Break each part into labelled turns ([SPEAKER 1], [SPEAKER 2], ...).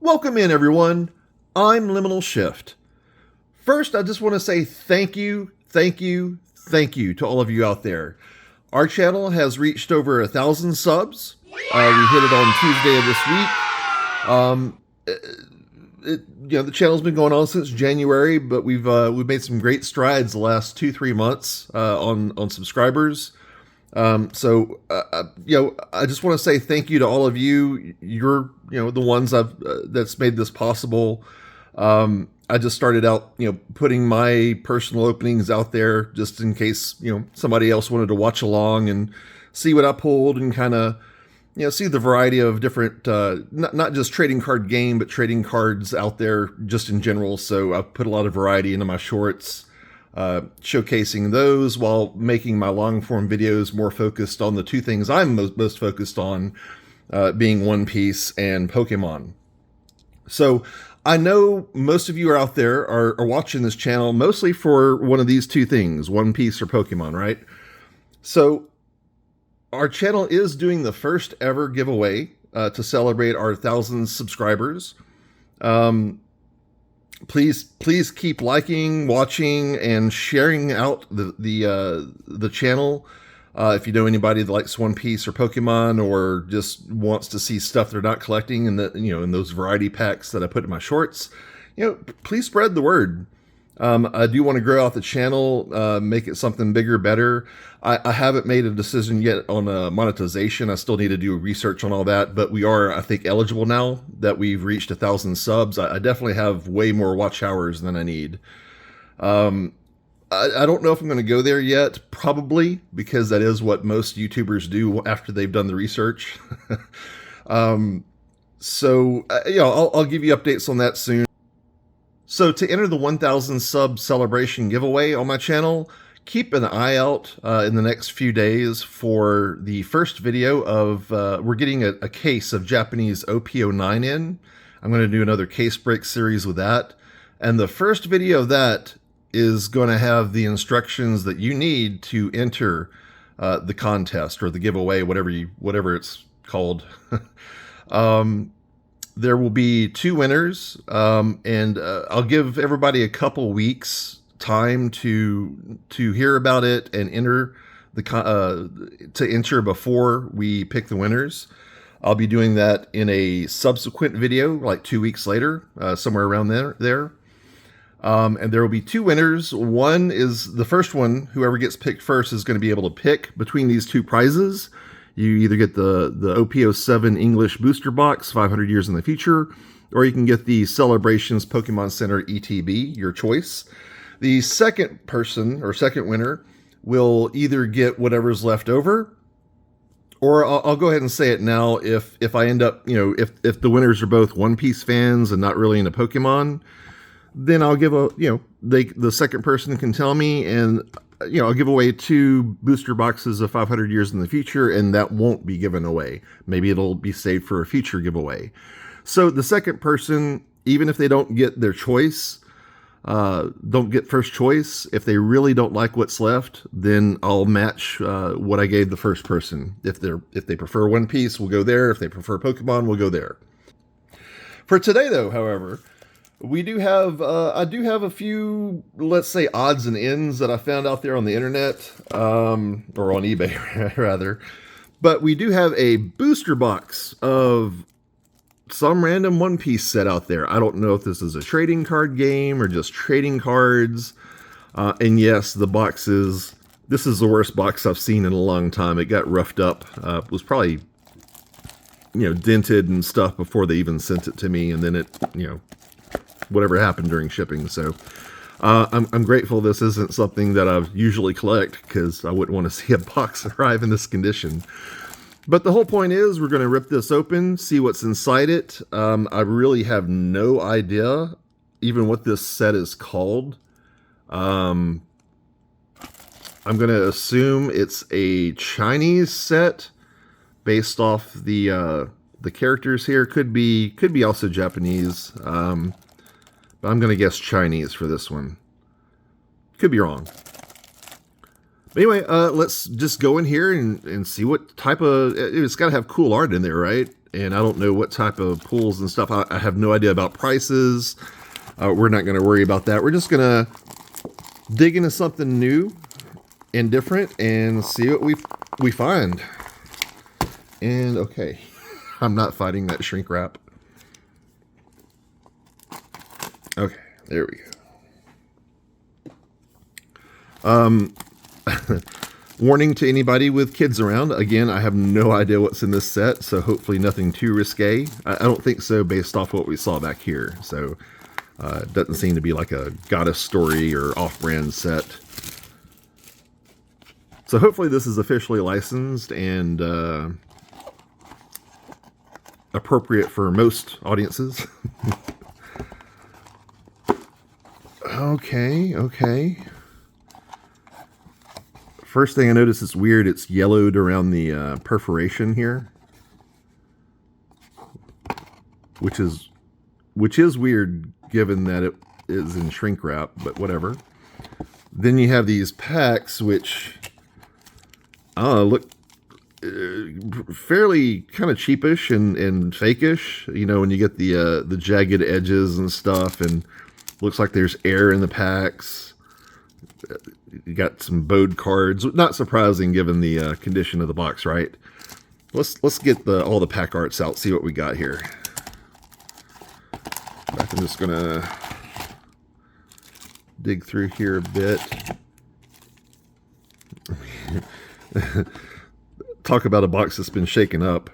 [SPEAKER 1] Welcome in, everyone. I'm Liminal Shift. First, I just want to say thank you to all of you out there. Our channel has reached over 1,000 subs. We hit it on Tuesday of this week. The channel's been going on since January, but we've made some great strides the last 2-3 months on subscribers. I just want to say thank you to all of you. You're, the ones that's made this possible. I just started out, putting my personal openings out there just in case, somebody else wanted to watch along and see what I pulled and kind of, see the variety of different, not just trading card game, but trading cards out there just in general. So I put a lot of variety into my shorts. Showcasing those while making my long form videos more focused on the two things I'm most focused on, being One Piece and Pokemon. So I know most of you are out there are watching this channel mostly for one of these two things, One Piece or Pokemon, right? So our channel is doing the first ever giveaway to celebrate our 1,000 subscribers. Please keep liking, watching, and sharing out the channel. If you know anybody that likes One Piece or Pokemon, or just wants to see stuff they're not collecting in in those variety packs that I put in my shorts, please spread the word. I do want to grow out the channel, make it something bigger, better. I haven't made a decision yet on monetization. I still need to do research on all that, but we are, I think, eligible now that we've reached 1,000 subs. I definitely have way more watch hours than I need. I don't know if I'm going to go there yet, probably, because that is what most YouTubers do after they've done the research. I'll give you updates on that soon. So to enter the 1,000 sub celebration giveaway on my channel, keep an eye out in the next few days for the first video of, we're getting a case of Japanese OP09 in. I'm going to do another case break series with that. And the first video of that is going to have the instructions that you need to enter the contest or the giveaway, whatever it's called. There will be 2 winners, and I'll give everybody a couple weeks time to hear about it and enter to enter before we pick the winners. I'll be doing that in a subsequent video, like 2 weeks later, somewhere around there. And there will be 2 winners. One is the first one. Whoever gets picked first is going to be able to pick between these 2 prizes. You either get the OP07 English booster box, 500 years in the future, or you can get the Celebrations Pokemon Center ETB, your choice. The second person, or second winner, will either get whatever's left over, or I'll go ahead and say it now, if I end up, if the winners are both One Piece fans and not really into Pokemon, then I'll give the second person can tell me, and I'll give away 2 booster boxes of 500 years in the future, and that won't be given away. Maybe it'll be saved for a future giveaway. So the second person, even if they don't get their choice, don't get first choice, if they really don't like what's left, then I'll match what I gave the first person. If they prefer One Piece, we'll go there. If they prefer Pokemon, we'll go there. For today, though, however, we do have, I do have a few, let's say, odds and ends that I found out there on the internet, or on eBay, rather. But we do have a booster box of some random One Piece set out there. I don't know if this is a trading card game or just trading cards. And yes, the boxes, this is the worst box I've seen in a long time. It got roughed up. It was probably, dented and stuff before they even sent it to me. And then it, whatever happened during shipping. So I'm grateful this isn't something that I usually collect, because I wouldn't want to see a box arrive in this condition. But the whole point is we're going to rip this open, see what's inside it. I really have no idea even what this set is called. I'm going to assume it's a Chinese set based off the characters here. Could be also Japanese. But I'm going to guess Chinese for this one. Could be wrong. But anyway, let's just go in here and see what type of... It's got to have cool art in there, right? and I don't know what type of pulls and stuff. I have no idea about prices. We're not going to worry about that. We're just going to dig into something new and different and see what we find. And okay, I'm not fighting that shrink wrap. Okay, there we go. Warning to anybody with kids around. Again, I have no idea what's in this set, so hopefully nothing too risque. I don't think so based off what we saw back here. So it doesn't seem to be like a Goddess Story or off-brand set. So hopefully this is officially licensed and appropriate for most audiences. Okay. First thing I notice is weird. It's yellowed around the perforation here, which is weird given that it is in shrink wrap, but whatever. Then you have these packs, which look fairly kind of cheapish and fakeish. You know, when you get the jagged edges and stuff, and looks like there's air in the packs. You got some bowed cards. Not surprising given the condition of the box, right? Let's get all the pack arts out. See what we got here. I'm just gonna dig through here a bit. Talk about a box that's been shaken up.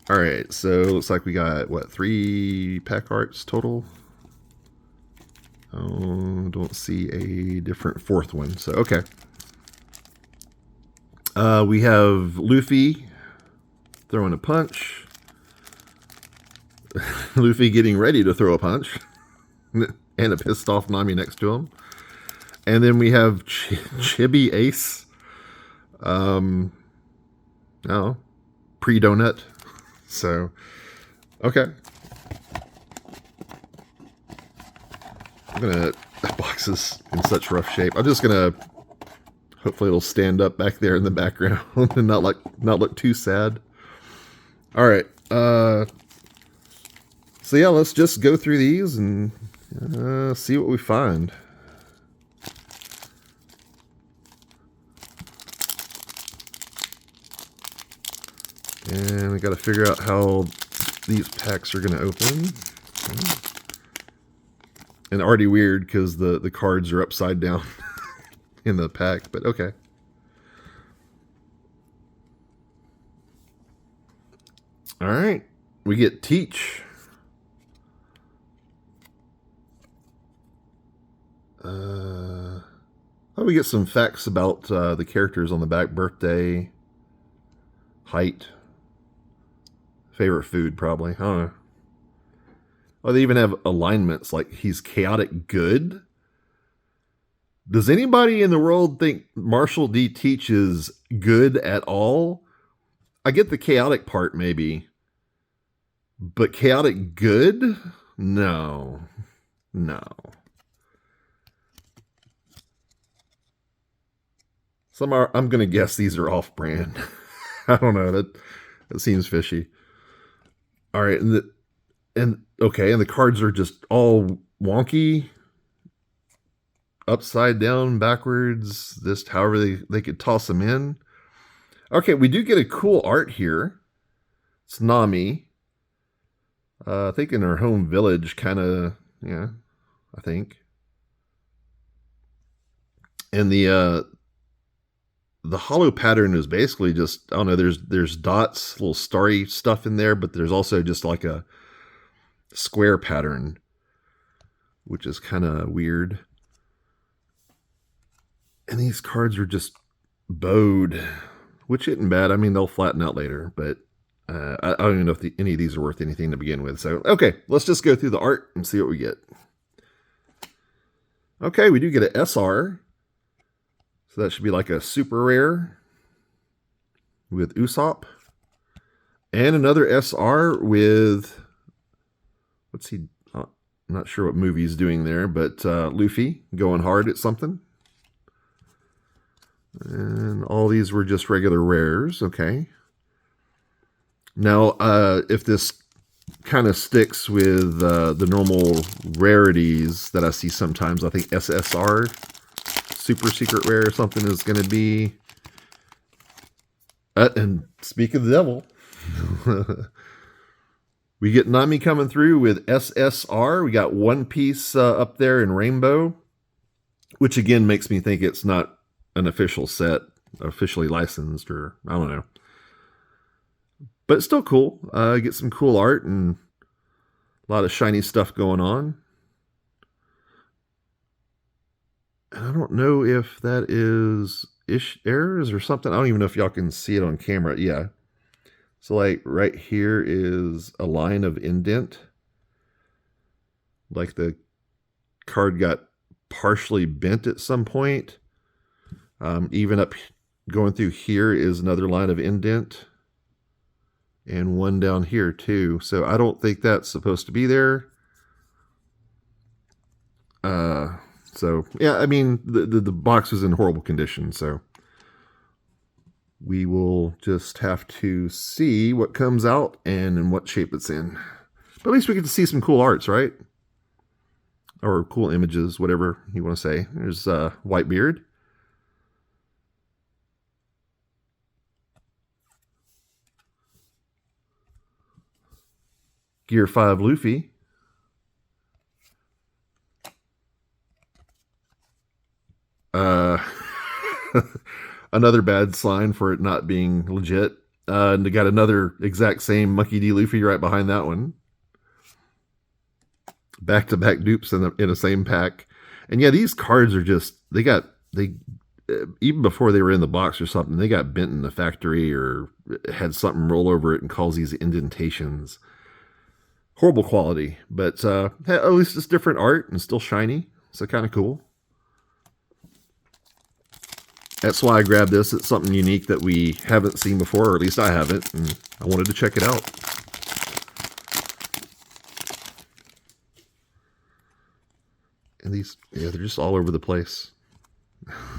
[SPEAKER 1] All right, so looks like we got what, 3 pack arts total. Oh, don't see a different 4th one. So, okay. We have Luffy throwing a punch. Luffy getting ready to throw a punch. And a pissed off Nami next to him. And then we have Chibi Ace. Pre-donut. So, okay. That box is in such rough shape. I'm just gonna, hopefully it'll stand up back there in the background and not look too sad. All right. So yeah, let's just go through these and see what we find. And we got to figure out how these packs are going to open. And already weird because the cards are upside down in the pack, but okay. All right, we get Teach. We get some facts about the characters on the back. Birthday, height, favorite food, probably. I don't know. Oh, they even have alignments, like he's chaotic good. Does anybody in the world think Marshall D. Teach is good at all? I get the chaotic part, maybe. But chaotic good? No. I'm going to guess these are off-brand. I don't know. That seems fishy. All right, and the cards are just all wonky, upside down, backwards, just however they could toss them in. Okay, we do get a cool art here. It's Nami. I think in her home village, kind of, yeah, I think. And the hollow pattern is basically just, I don't know, there's dots, little starry stuff in there, but there's also just like a square pattern, which is kind of weird. And these cards are just bowed, which isn't bad. I mean, they'll flatten out later, but I don't even know if any of these are worth anything to begin with. So, okay, let's just go through the art and see what we get. Okay, we do get an SR. So that should be like a super rare with Usopp. And another SR with, what's he, I'm not sure what movie he's doing there, but Luffy going hard at something. And all these were just regular rares. Okay. Now, if this kind of sticks with the normal rarities that I see sometimes, I think SSR, Super Secret Rare or something, is going to be... and speak of the devil, we get Nami coming through with SSR. We got One Piece up there in Rainbow, which again makes me think it's not an official set, officially licensed, or I don't know. But it's still cool. Get some cool art and a lot of shiny stuff going on. And I don't know if that is errors or something. I don't even know if y'all can see it on camera. Yeah. So like right here is a line of indent. Like the card got partially bent at some point. Even up going through here is another line of indent. And one down here too. So I don't think that's supposed to be there. So yeah, I mean the box was in horrible condition, so we will just have to see what comes out and in what shape it's in. But at least we get to see some cool arts, right? Or cool images, whatever you want to say. There's Whitebeard. Gear 5 Luffy. Another bad sign for it not being legit. And they got another exact same Monkey D. Luffy right behind that one. Back-to-back dupes in the same pack. And yeah, these cards are just, even before they were in the box or something, they got bent in the factory or had something roll over it and cause these indentations. Horrible quality, but at least it's different art and still shiny, so kind of cool. That's why I grabbed this. It's something unique that we haven't seen before, or at least I haven't, and I wanted to check it out. And these, yeah, they're just all over the place.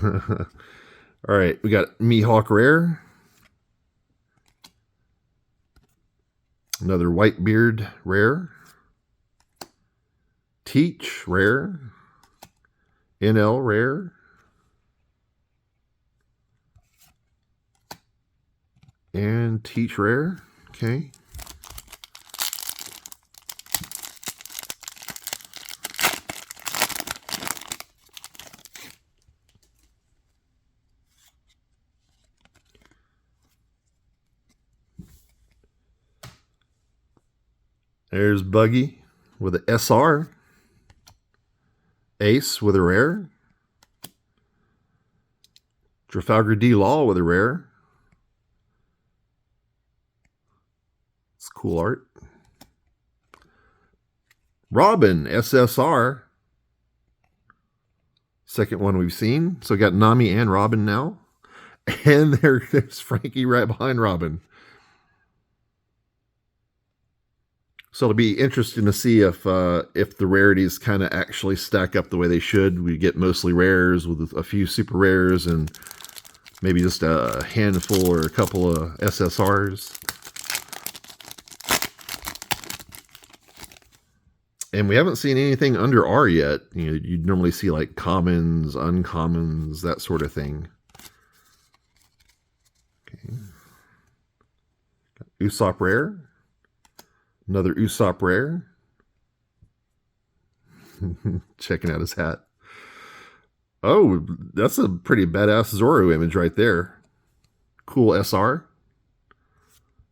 [SPEAKER 1] All right, we got Mihawk Rare. Another Whitebeard Rare. Teach Rare. NL Rare. And Teach Rare. Okay. There's Buggy with an SR. Ace with a rare. Trafalgar D. Law with a rare. It's cool art. Robin SSR. Second one we've seen. So we got Nami and Robin now. And there's Frankie right behind Robin. So it'll be interesting to see if the rarities kind of actually stack up the way they should. We get mostly rares with a few super rares and maybe just a handful or a couple of SSRs. And we haven't seen anything under R yet. You know, you'd normally see like commons, uncommons, that sort of thing. Okay. Got Usopp Rare. Another Usopp Rare. Checking out his hat. Oh, that's a pretty badass Zoro image right there. Cool SR.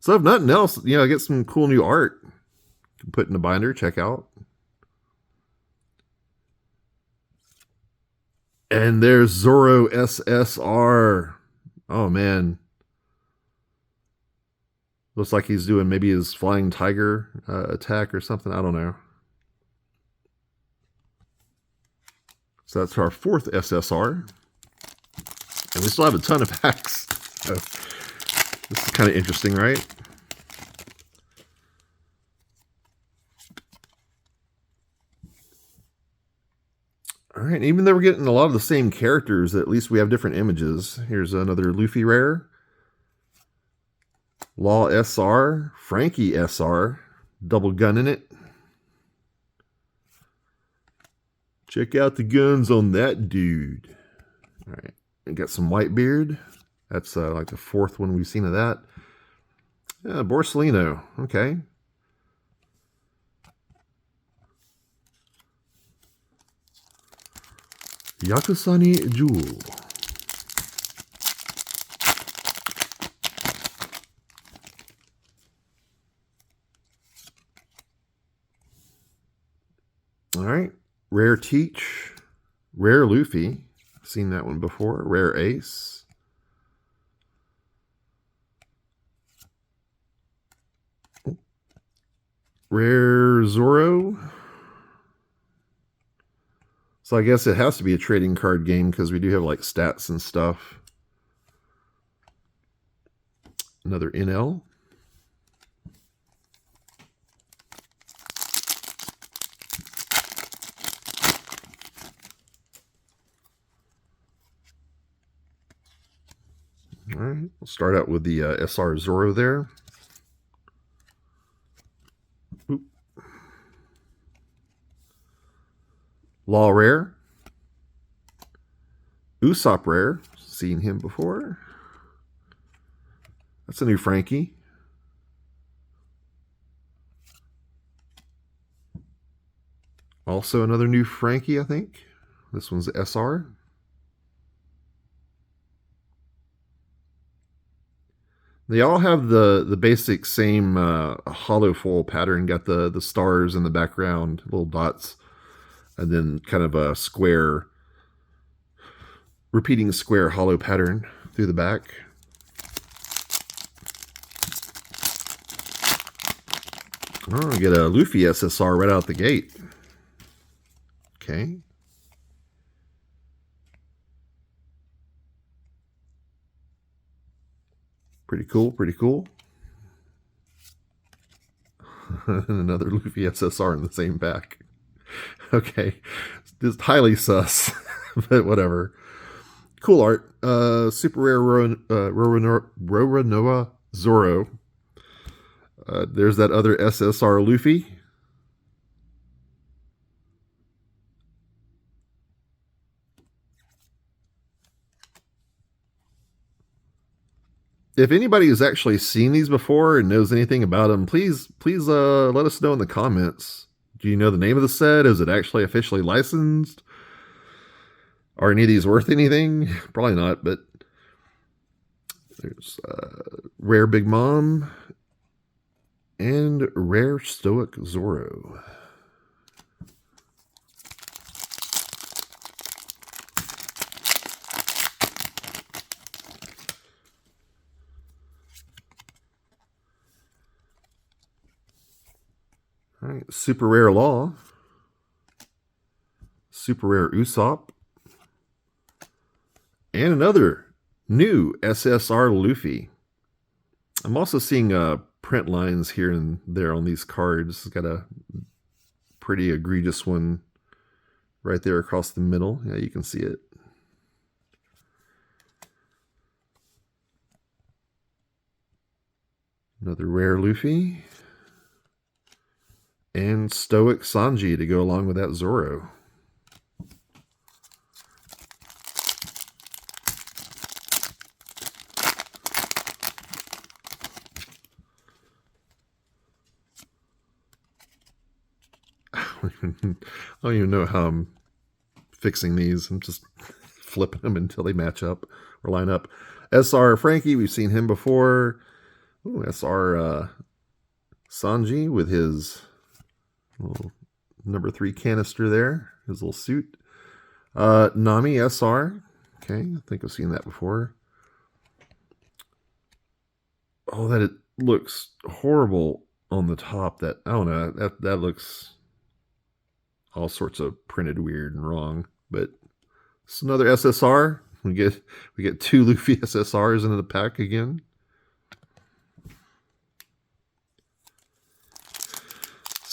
[SPEAKER 1] So if nothing else, you know, get some cool new art. Put in the binder, check out. And there's Zoro SSR. Oh, man. Looks like he's doing maybe his Flying Tiger attack or something. I don't know. So that's our fourth SSR. And we still have a ton of packs. So this is kind of interesting, right? All right, even though we're getting a lot of the same characters, at least we have different images. Here's another Luffy rare. Law SR, Frankie SR, double gun in it. Check out the guns on that dude. All right, we got some Whitebeard. That's like the fourth one we've seen of that. Yeah, Borsalino. Okay. Yakusani Jewel. All right. Rare Teach. Rare Luffy. Seen that one before. Rare Ace. Rare Zoro. So I guess it has to be a trading card game because we do have like stats and stuff. Another NL. All right, we'll start out with the SR Zoro there. Oop. Law rare. Usopp rare. Seen him before. That's a new Frankie. Also another new Frankie, I think. This one's SR. They all have the basic same hollow foil pattern. Got the stars in the background, little dots, and then kind of a square, repeating square hollow pattern through the back. Oh, I get a Luffy SSR right out the gate. Okay. Pretty cool, pretty cool. Another Luffy SSR in the same pack. Okay. Just highly sus, but whatever. Cool art. Super rare Roronoa Zoro. There's that other SSR Luffy. If anybody has actually seen these before and knows anything about them, please let us know in the comments. Do you know the name of the set? Is it actually officially licensed? Are any of these worth anything? Probably not, but there's Rare Big Mom and Rare Stoic Zoro. All right, super rare Law, super rare Usopp, and another new SSR Luffy. I'm also seeing print lines here and there on these cards. It's got a pretty egregious one right there across the middle. Yeah, you can see it. Another rare Luffy. And Stoic Sanji to go along with that Zoro. I don't even know how I'm fixing these. I'm just flipping them until they match up or line up. SR Frankie, we've seen him before. Ooh, SR Sanji with his little number 3 canister there, his little suit. Nami SR. Okay, I think I've seen that before. Oh, that it looks horrible on the top. That I don't know. That looks all sorts of printed weird and wrong. But it's another SSR. We get 2 Luffy SSRs into the pack again.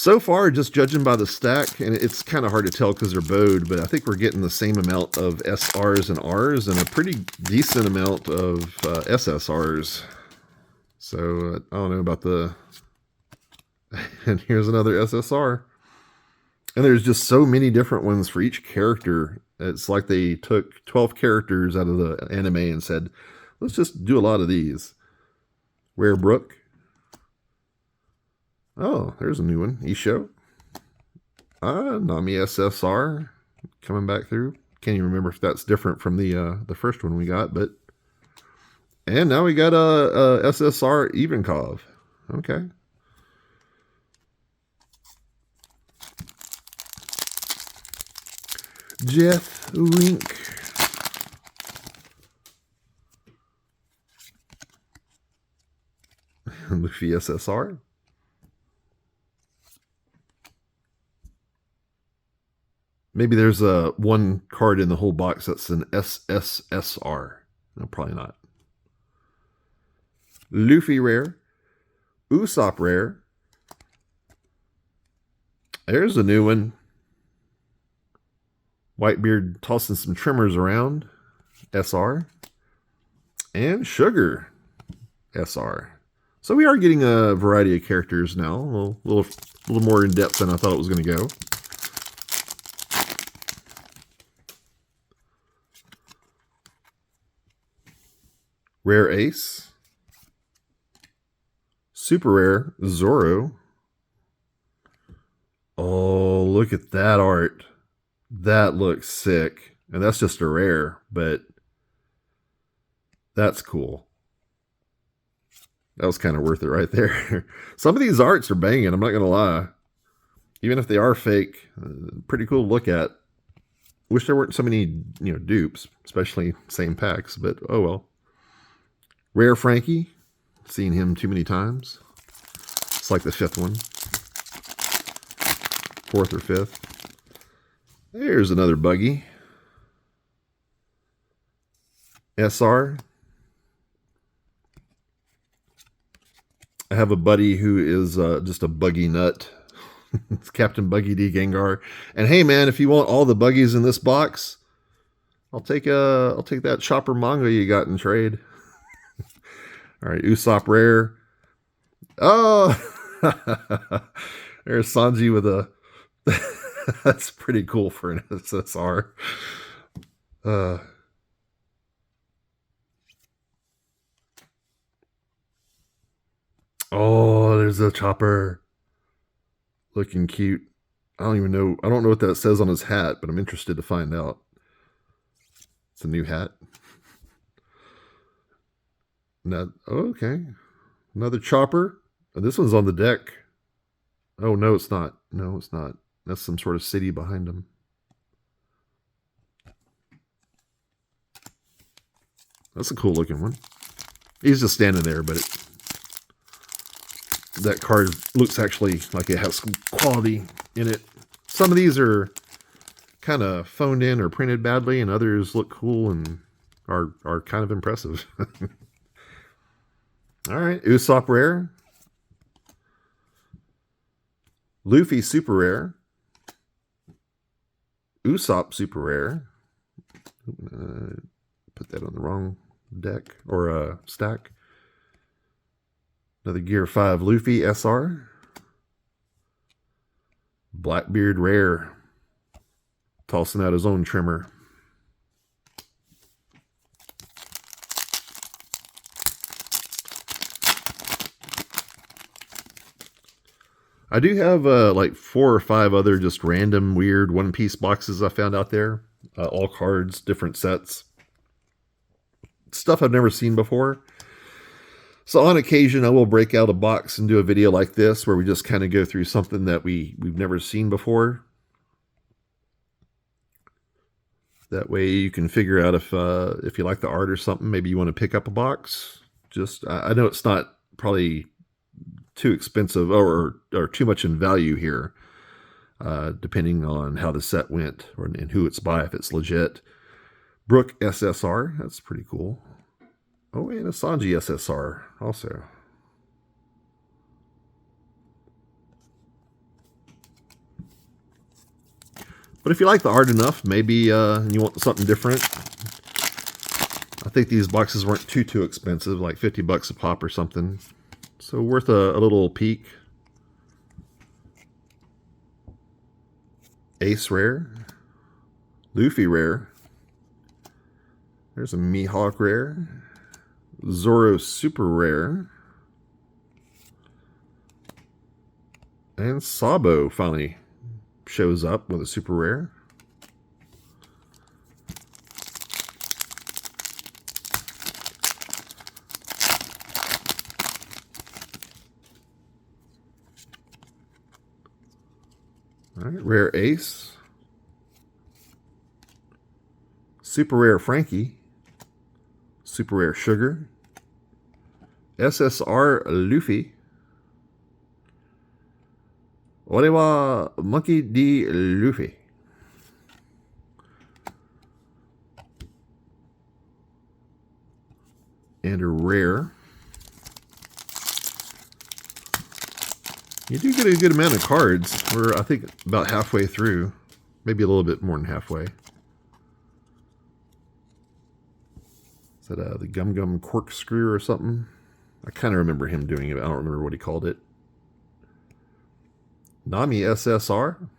[SPEAKER 1] So far, just judging by the stack, and it's kind of hard to tell because they're bowed, but I think we're getting the same amount of SRs and Rs and a pretty decent amount of SSRs. So I don't know about the... And here's another SSR. And there's just so many different ones for each character. It's like they took 12 characters out of the anime and said, let's just do a lot of these. Rare Brook. Oh, there's a new one. Isho. Nami SSR coming back through. Can't even remember if that's different from the first one we got, but... And now we got a SSR Ivankov. Okay. Jeff Wink. Luffy SSR. Maybe there's one card in the whole box that's an SSSR. No, probably not. Luffy rare. Usopp rare. There's a new one. Whitebeard tossing some trimmers around. SR. And Sugar. SR. So we are getting a variety of characters now. A little more in depth than I thought it was going to go. Rare Ace. Super rare Zoro. Oh, look at that art. That looks sick. And that's just a rare, but that's cool. That was kind of worth it right there. Some of these arts are banging, I'm not going to lie. Even if they are fake, pretty cool to look at. Wish there weren't so many, dupes, especially same packs, but oh well. Rare Frankie. Seen him too many times. It's like the fifth one. Fourth or fifth. There's another Buggy. SR. I have a buddy who is just a buggy nut. It's Captain Buggy D Gengar. And hey man, if you want all the buggies in this box, I'll take that Chopper manga you got in trade. All right, Usopp rare. Oh, there's Sanji with a... That's pretty cool for an SSR. Oh, there's a Chopper. Looking cute. I don't know what that says on his hat, but I'm interested to find out. It's a new hat. Okay. Another Chopper. Oh, this one's on the deck. Oh, no, it's not. No, it's not. That's some sort of city behind him. That's a cool looking one. He's just standing there, but that card looks actually like it has some quality in it. Some of these are kind of phoned in or printed badly, and others look cool and are kind of impressive. All right, Usopp rare. Luffy super rare. Usopp super rare. Put that on the wrong deck or stack. Another Gear 5 Luffy SR. Blackbeard rare. Tossing out his own trimmer. I do have like 4 or 5 other just random weird One Piece boxes I found out there. All cards, different sets. Stuff I've never seen before. So on occasion, I will break out a box and do a video like this where we just kind of go through something that we've never seen before. That way you can figure out if you like the art or something, maybe you want to pick up a box. Just I know it's not probably too expensive or too much in value here, depending on how the set went and who it's by, if it's legit. Brook SSR, that's pretty cool. Oh, and a Sanji SSR also. But if you like the art enough, maybe you want something different. I think these boxes weren't too expensive, like 50 bucks a pop or something. So worth a little peek. Ace rare. Luffy rare. There's a Mihawk rare. Zoro super rare. And Sabo finally shows up with a super rare. All right, rare Ace. Super rare Frankie. Super rare Sugar. SSR Luffy. Orewa Monkey D. Luffy. And a rare. You do get a good amount of cards. We're, I think, about halfway through. Maybe a little bit more than halfway. Is that the Gum Gum Corkscrew or something? I kind of remember him doing it. I don't remember what he called it. Nami SSR.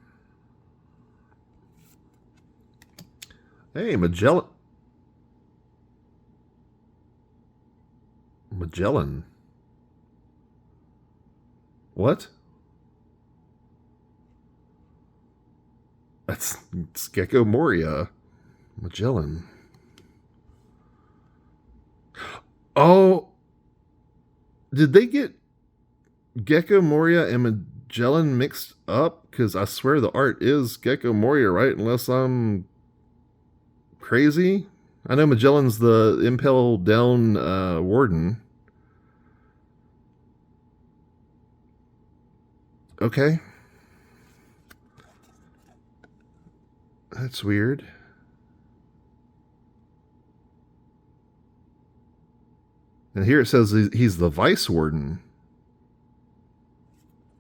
[SPEAKER 1] Hey, Magellan. What? It's Gecko Moria. Magellan. Oh. Did they get Gecko Moria and Magellan mixed up? Because I swear the art is Gecko Moria, right? Unless I'm crazy. I know Magellan's the Impel Down Warden. Okay. That's weird. And here it says he's the Vice Warden.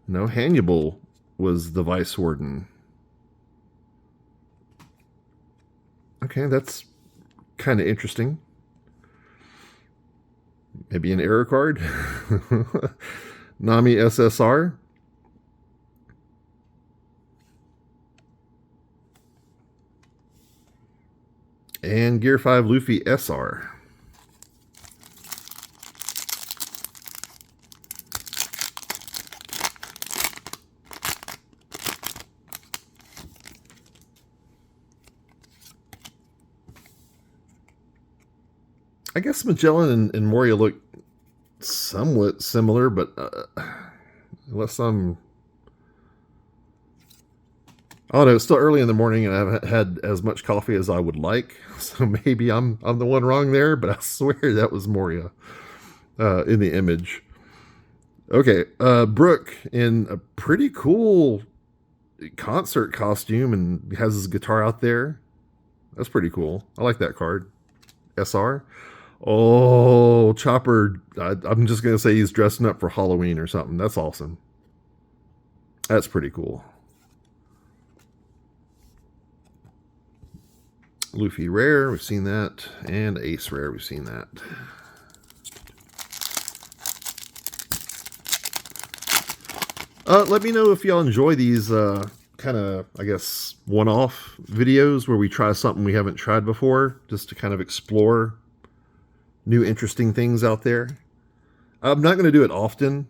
[SPEAKER 1] No, Hannibal was the Vice Warden. Okay, that's kind of interesting. Maybe an error card. Nami SSR. And Gear 5 Luffy SR. I guess Magellan and Moria look somewhat similar, but unless I'm... Oh no, it's still early in the morning and I haven't had as much coffee as I would like, so maybe I'm the one wrong there, but I swear that was Moria in the image. Okay, Brook in a pretty cool concert costume and has his guitar out there. That's pretty cool. I like that card. SR. Oh, Chopper. I'm just going to say he's dressing up for Halloween or something. That's awesome. That's pretty cool. Luffy rare, we've seen that. And Ace rare, we've seen that. Let me know if y'all enjoy these kind of, I guess, one-off videos where we try something we haven't tried before, just to kind of explore new interesting things out there. I'm not going to do it often,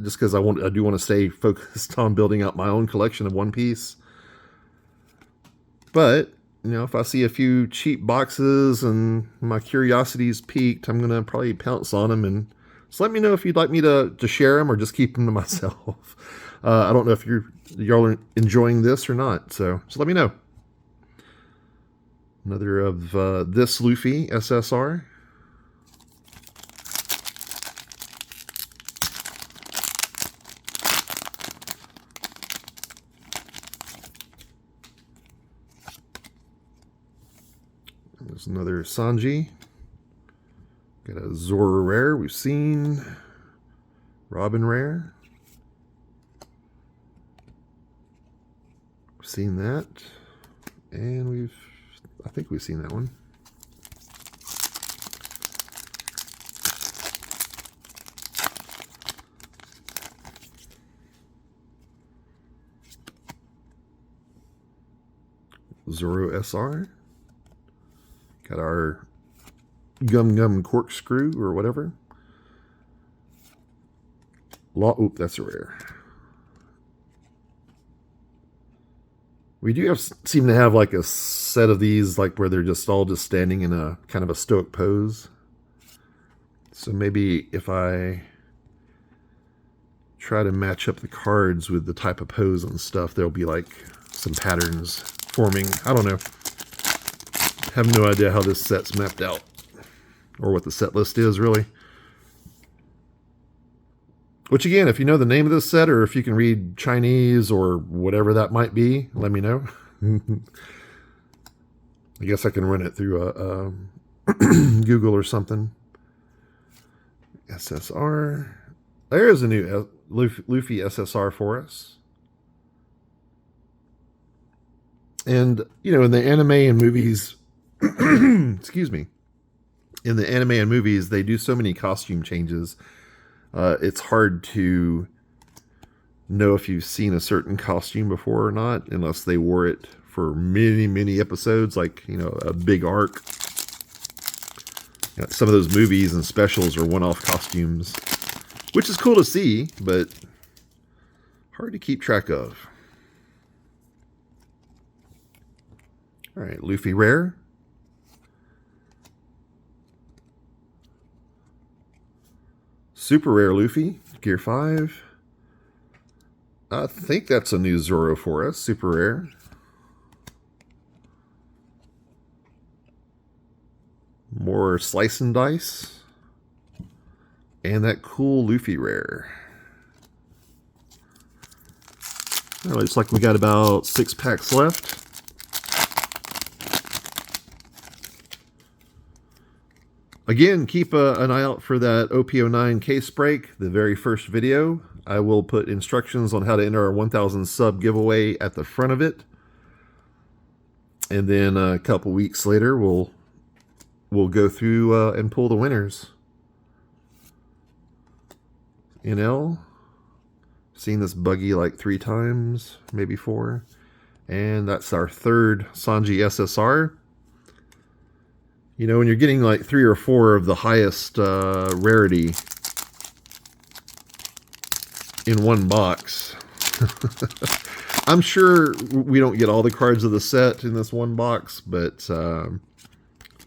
[SPEAKER 1] just because I do want to stay focused on building up my own collection of One Piece. But you know, if I see a few cheap boxes and my curiosity's piqued, I'm gonna probably pounce on them. And just let me know if you'd like me to share them or just keep them to myself. I don't know if y'all are enjoying this or not, so just let me know. Another of this Luffy SSR. There's another Sanji. Got a Zoro rare we've seen. Robin rare. We've seen that. And I think we've seen that one. Zoro SR. Got our Gum Gum Corkscrew or whatever. Oop, that's a rare. We do seem to have like a set of these, like where they're just all just standing in a kind of a stoic pose. So maybe if I try to match up the cards with the type of pose and stuff, there'll be like some patterns forming. I don't know. Have no idea how this set's mapped out or what the set list is really. Which again, if you know the name of this set or if you can read Chinese or whatever that might be, let me know. I guess I can run it through Google or something. SSR. There's a new Luffy SSR for us. And, you know, in the anime and movies, excuse me, in the anime and movies, they do so many costume changes. It's hard to know if you've seen a certain costume before or not, unless they wore it for many, many episodes, like, you know, a big arc. Some of those movies and specials are one-off costumes, which is cool to see, but hard to keep track of. All right, Luffy Rare. Super Rare Luffy, Gear 5. I think that's a new Zoro for us, Super Rare. More Slice and Dice. And that cool Luffy Rare. Well, looks like we got about 6 packs left. Again, keep an eye out for that OP09 case break, the very first video. I will put instructions on how to enter our 1,000 sub giveaway at the front of it. And then a couple weeks later, we'll go through and pull the winners. NL. Seen this buggy like 3 times, maybe 4. And that's our third Sanji SSR. You know, when you're getting like 3 or 4 of the highest rarity in one box, I'm sure we don't get all the cards of the set in this one box, but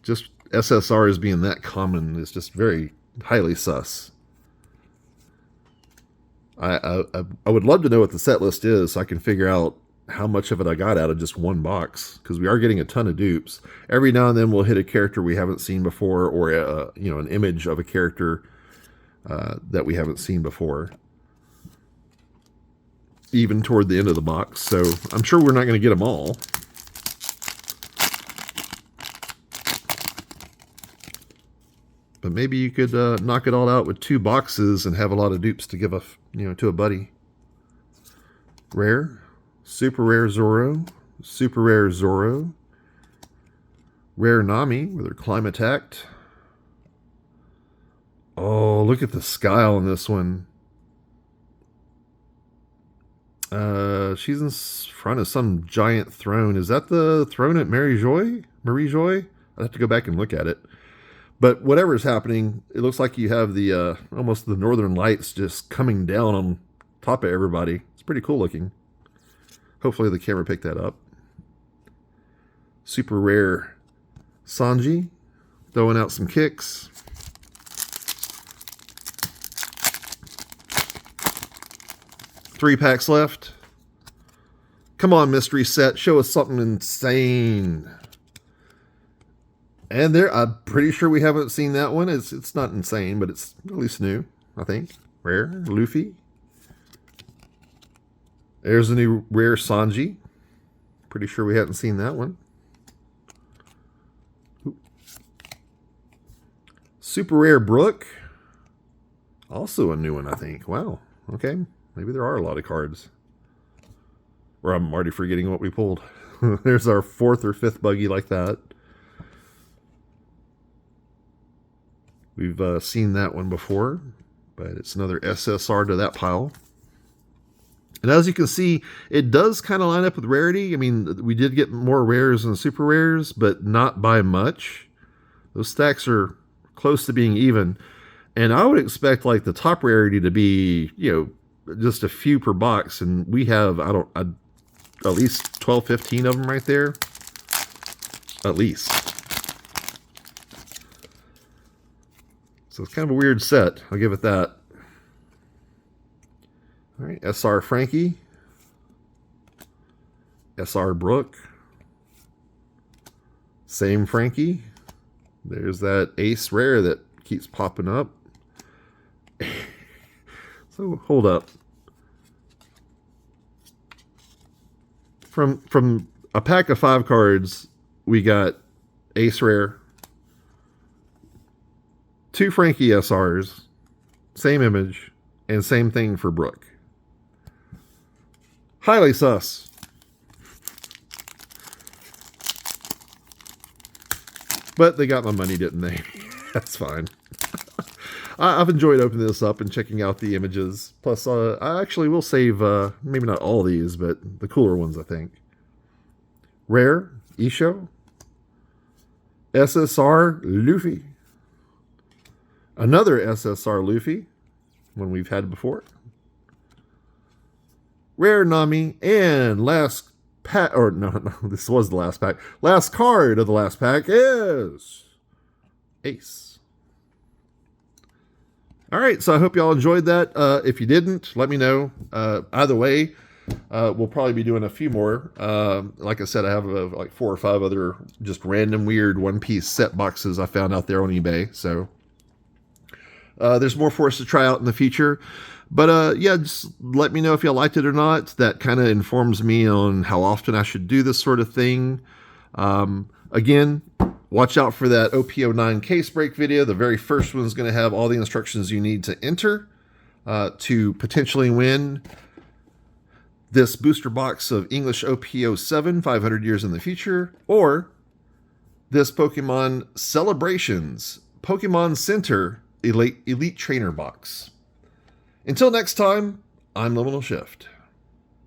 [SPEAKER 1] just SSRs being that common is just very highly sus. I would love to know what the set list is so I can figure out how much of it I got out of just one box, because we are getting a ton of dupes. Every now and then we'll hit a character we haven't seen before, or you know, an image of a character that we haven't seen before, even toward the end of the box. So I'm sure we're not going to get them all. But maybe you could knock it all out with 2 boxes and have a lot of dupes to give to a buddy. Rare. Super Rare Zoro, Super Rare Zoro, Rare Nami with her Climate Act. Oh, look at the sky on this one. She's in front of some giant throne. Is that the throne at Marie Joy? I'd have to go back and look at it. But whatever's happening, it looks like you have the almost the northern lights just coming down on top of everybody. It's pretty cool looking. Hopefully the camera picked that up. Super Rare Sanji, throwing out some kicks. Three packs left. Come on, mystery set, show us something insane. And there, I'm pretty sure we haven't seen that one. It's not insane, but it's at least new, I think. Rare Luffy. There's a new Rare Sanji. Pretty sure we haven't seen that one. Ooh. Super Rare Brook. Also a new one, I think. Wow. Okay. Maybe there are a lot of cards. Or I'm already forgetting what we pulled. There's our 4th or 5th buggy like that. We've seen that one before, but it's another SSR to that pile. And as you can see, it does kind of line up with rarity. I mean, we did get more rares than super rares, but not by much. Those stacks are close to being even. And I would expect like the top rarity to be, just a few per box. And we have, at least 12, 15 of them right there. At least. So it's kind of a weird set. I'll give it that. All right, SR Frankie. SR Brooke. Same Frankie. There's that ace rare that keeps popping up. So hold up. From a pack of 5 cards, we got ace rare, 2 Frankie SRs, same image, and same thing for Brooke. Highly sus. But they got my money, didn't they? That's fine. I've enjoyed opening this up and checking out the images. Plus, I actually will save, maybe not all these, but the cooler ones, I think. Rare, Isho. SSR, Luffy. Another SSR Luffy, one we've had before. Rare Nami, and last pack, or no, this was the last pack. Last card of the last pack is Ace. All right, so I hope y'all enjoyed that. If you didn't, let me know. Either way, we'll probably be doing a few more. Like I said, I have like 4 or 5 other just random weird one-piece set boxes I found out there on eBay. So there's more for us to try out in the future. But yeah, just let me know if y'all liked it or not. That kind of informs me on how often I should do this sort of thing. Again, watch out for that OP09 case break video. The very first one is going to have all the instructions you need to enter to potentially win this booster box of English OP07, 500 years in the future, or this Pokemon Celebrations Pokemon Center Elite Trainer box. Until next time, I'm Liminal Shift.